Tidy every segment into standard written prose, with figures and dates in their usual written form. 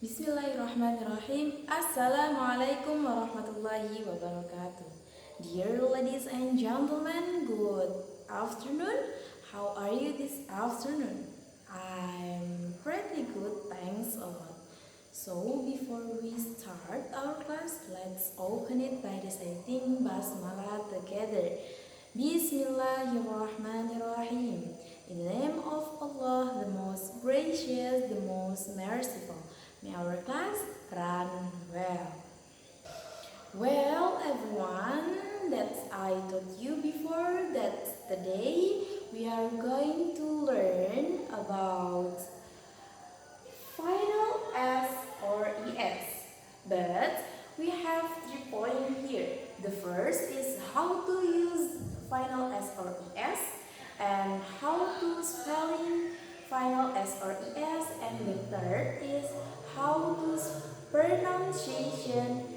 Bismillahirrahmanirrahim. Assalamualaikum warahmatullahi wabarakatuh. Dear ladies and gentlemen, good afternoon. How are you this afternoon? I'm pretty good, thanks a lot. So before we start our class, let's open it by reciting Basmalah together. Bismillahirrahmanirrahim. In the name of Allah, the most gracious, the most merciful. May our class run well. Well, everyone, that I told you before that today we are going to learn about final S or ES. But we have 3 points here. The first is how to use final S or ES and how to spelling final S or ES, and the third is how to pronunciation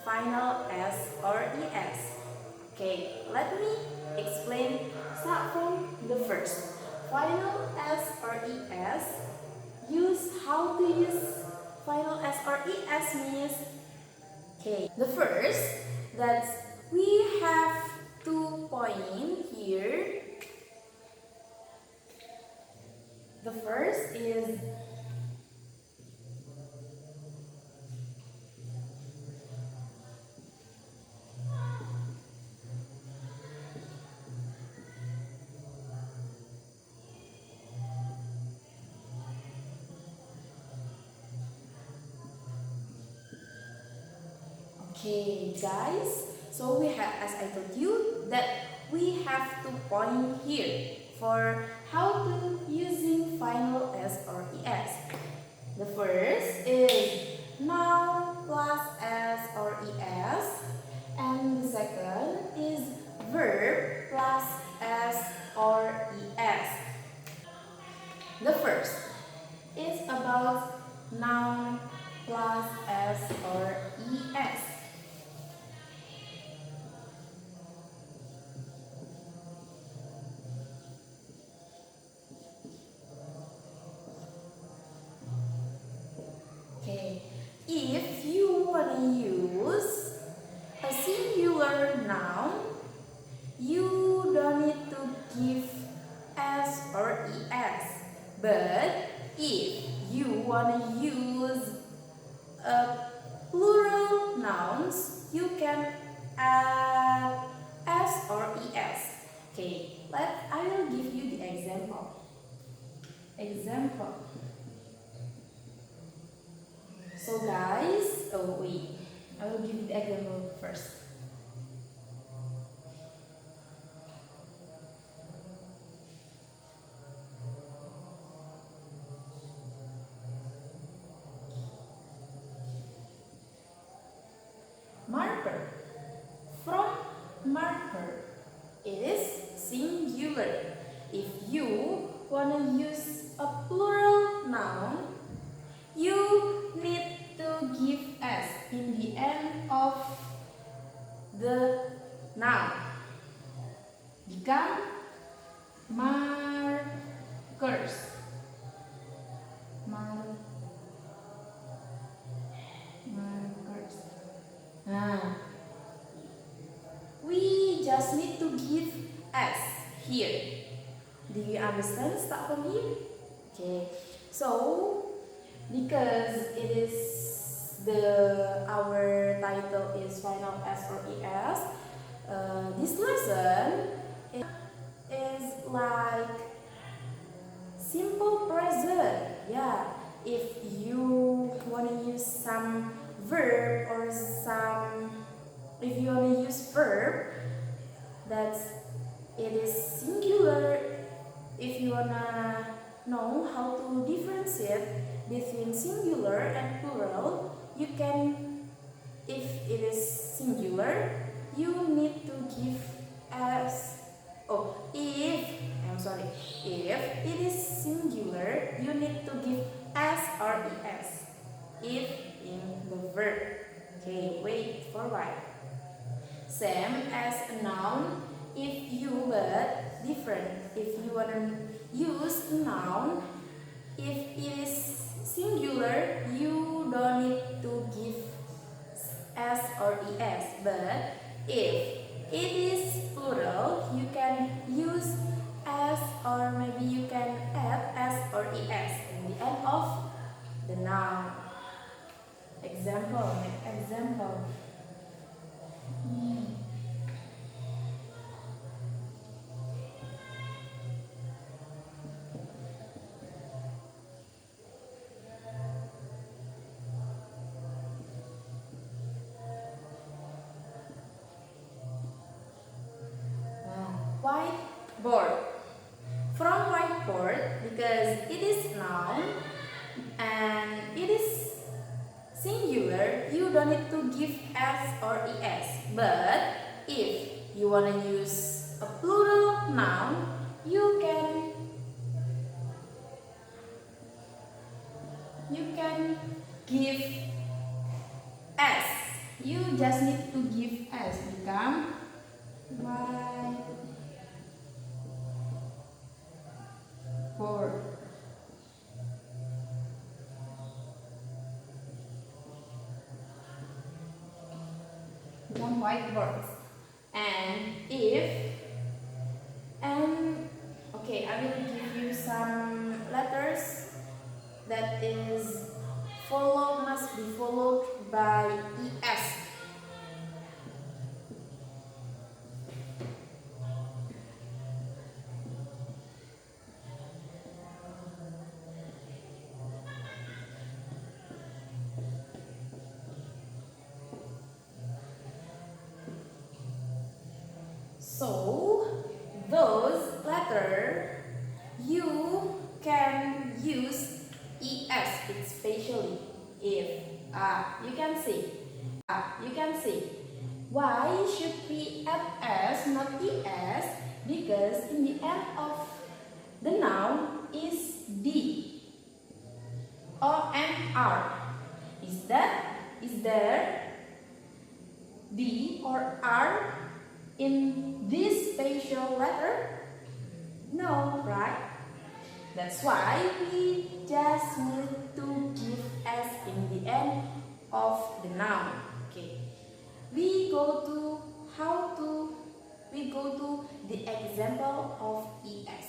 final S or ES. Okay, let me explain. Start from the first. Final S or ES. How to use final S or ES means. Okay, the first that we have 2 points here. The first is okay, guys. So we have, as I told you, that we have 2 points here for how to using final S or ES. The first is noun plus S or ES, and the second is verb plus S or ES. The first is about noun plus S or ES. Okay, if you want to use a singular noun, you don't need to give S or ES. But if you want to use a plural nouns, you can add S or ES. Okay, I will give you the example. So guys, I will give you the example first. Marker. From marker, it is singular. If you want to use a plural noun, you need to give S in the end of the noun. Become markers. Markers. We just need to give S here. Do you understand? Start from here. Okay. So because it is our title is final S or ES, this lesson is like simple present. Yeah, if you want to use some verb or if you want to use verb that it is singular, if you wanna know how to differentiate between singular and plural, you can, if it is singular, you need to give if it is singular, you need to give S or ES if in the verb. Okay, wait for a while. Same as a noun, but different. If you want to use a noun, if it is singular, you don't need to give s or es, but if it is plural, you can use s, or maybe you can add s or es in the end of the noun. Example, example. Whiteboard. From whiteboard, because it is noun and it is singular, you don't need to give s or es. But if you want to use a plural noun, you can give s. You just need to give s. Become whiteboard. Become whiteboards. Okay, I will give you some letters that is must be followed by es. So those letters you can use es, especially if you can see why should we add s not es, because in the end of the noun is d or r. Is there d or r in this special letter? No, right? That's why we just need to give s in the end of the noun. Okay. We go to the example of es.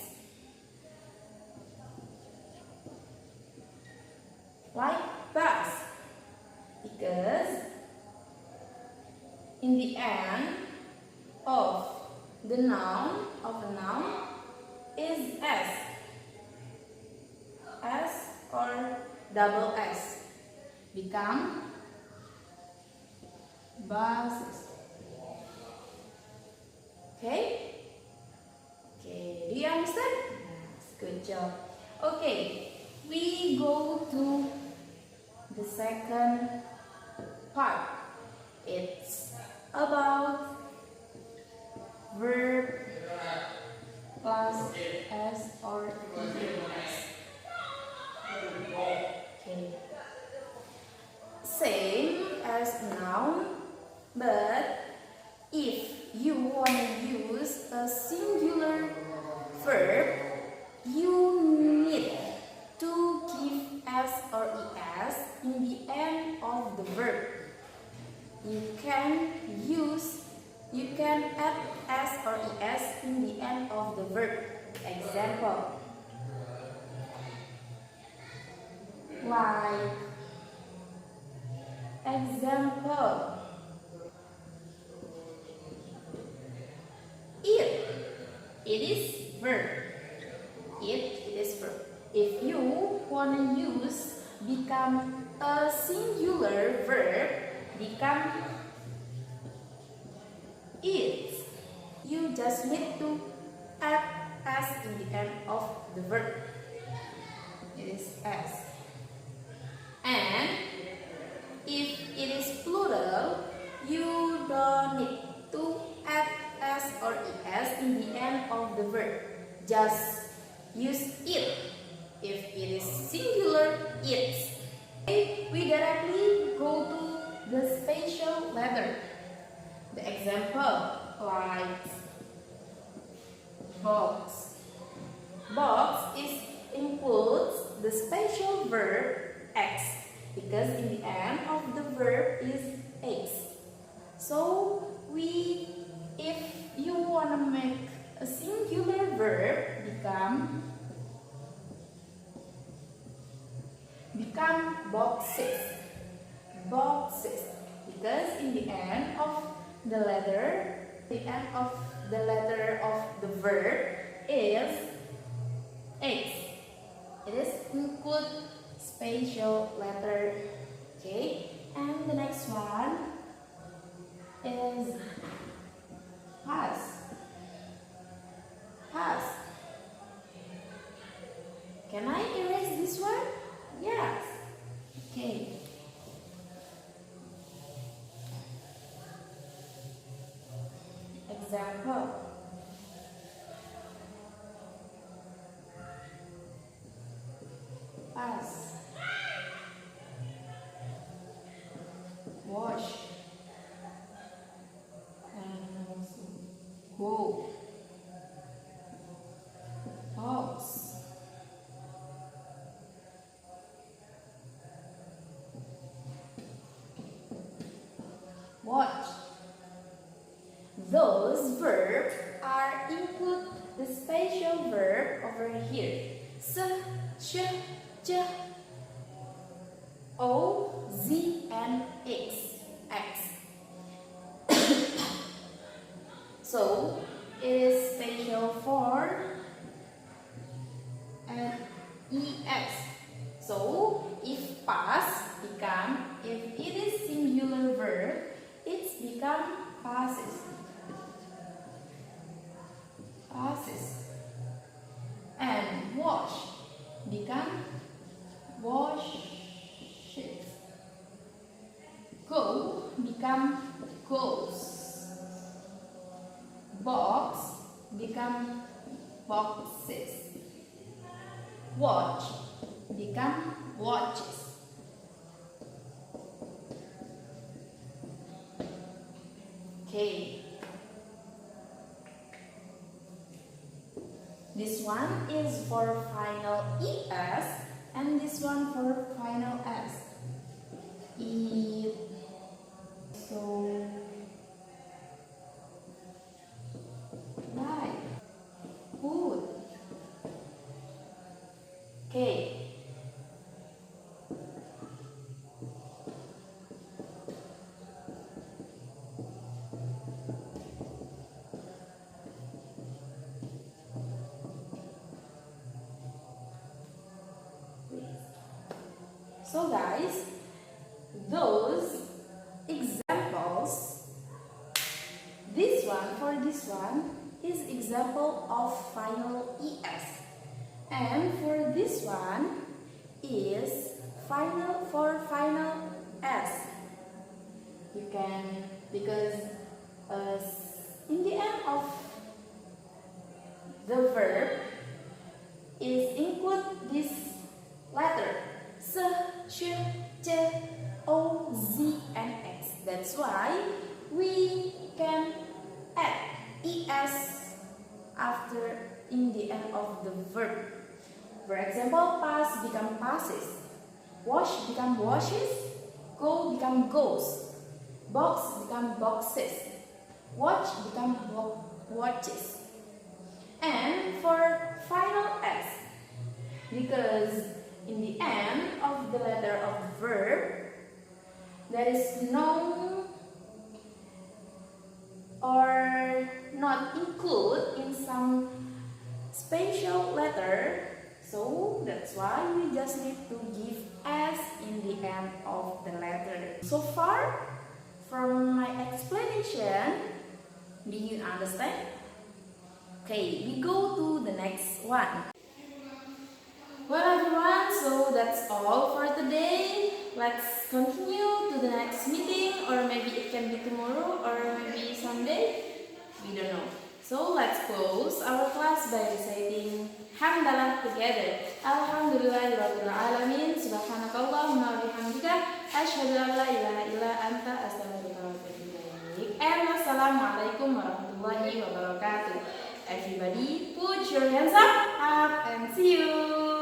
Like bus, because in the end of the noun is s or double s, become buses. Okay, do you understand? Yes, good job. Okay, we go to the second part. It's about verb plus s or es. Okay. Same as noun, but if you want to use a singular verb, you need to give s or es in the end of the verb. You can add s or es in the end of the verb. Example. Like example, it is verb. It is verb. If you want to use become a singular verb, become it. You just need to add s in the end of the verb. It is s. And if it is plural, you don't need to add s or es in the end of the verb. Just use it. If it is singular, its. Okay, we directly go to the special letter. The example, like box. Box includes the special verb x. because in the end of the verb is x. So if you want to make a singular verb become boxes, because in the end of the letter of the verb is x. It is include special letter. Okay, and the next one is pass. Can I erase this one? Yes. Okay. Example. Pass. Wash. And also go. Pause. Watch. Those verbs are include the special verb over here. S, sh, j, o, z, and x. So it is special for and ex. So if pass become, if it is singular verb, it's become passes. And wash become washes. Go become goes. Box become boxes. Watch become watches. Okay. This one is for final ES and this one for final S. Eat. So like food. Okay. So guys, those examples, this one is example of final ES, and for this one is final S. You can, because in the end of the verb is include this letter S, sh, j, o, z, and x. That's why we can add es after in the end of the verb. For example, pass become passes, wash become washes, go become goes, box become boxes, watch become watches. And for final s, because in the end of the letter of the verb there is no or not include in some special letter, so that's why we just need to give s in the end of the letter. So far from my explanation, do you understand? Okay, we go to the next one. Well everyone, so that's all for today. Let's continue to the next meeting, or maybe it can be tomorrow or maybe Sunday. We don't know. So let's close our class by reciting Hamdalah together. Alhamdulillahirabbil alamin. Subhanakallahumma wa bihamdika asyhadu an la ilaha illa anta astaghfiruka wa atubu ilaik. And wassalamualaikum warahmatullahi wabarakatuh. Everybody put your hands up and see you.